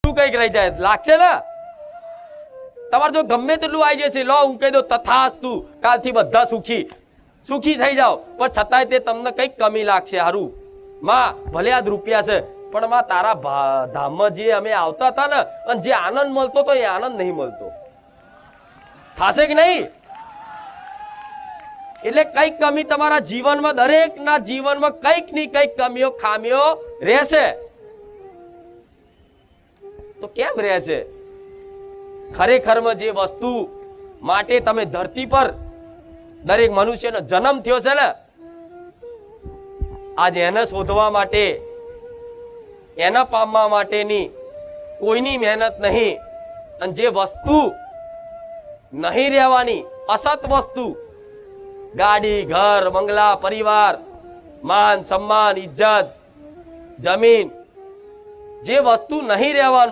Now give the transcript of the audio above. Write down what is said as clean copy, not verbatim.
શું કઈક રહી જાય લાગશે ને તમારે જો ગમે તેટલું આવી જશે લો હું કહી દઉં તથાસ્તુ કાલથી બધા સુખી સુખી થઈ જાઓ પણ છતાંય તે તમને કઈક કમી લાગશે હારું માં ભલે આ રૂપિયા છે પણ માં તારા ધામમાં જે અમે આવતા હતા ને અને જે આનંદ મળતો તો એ આનંદ નહીં મળતો થશે કે નહીં એટલે કઈક કમી તમારા જીવનમાં દરેકના જીવનમાં કઈક ની કઈક કમીઓ ખામીઓ રહેશે તો કેમ રહેશે ખરેખરમાં જે વસ્તુ માટે તમે ધરતી પર દરેક મનુષ્યનો જન્મ થયો છે ને આજ એને શોધવા માટે એના પામવા માટેની કોઈની મહેનત નહીં અને જે વસ્તુ નહીં રહેવાની અસત વસ્તુ ગાડી ઘર બંગલા પરિવાર માન સન્માન ઇજ્જત જમીન જે વસ્તુ નહીં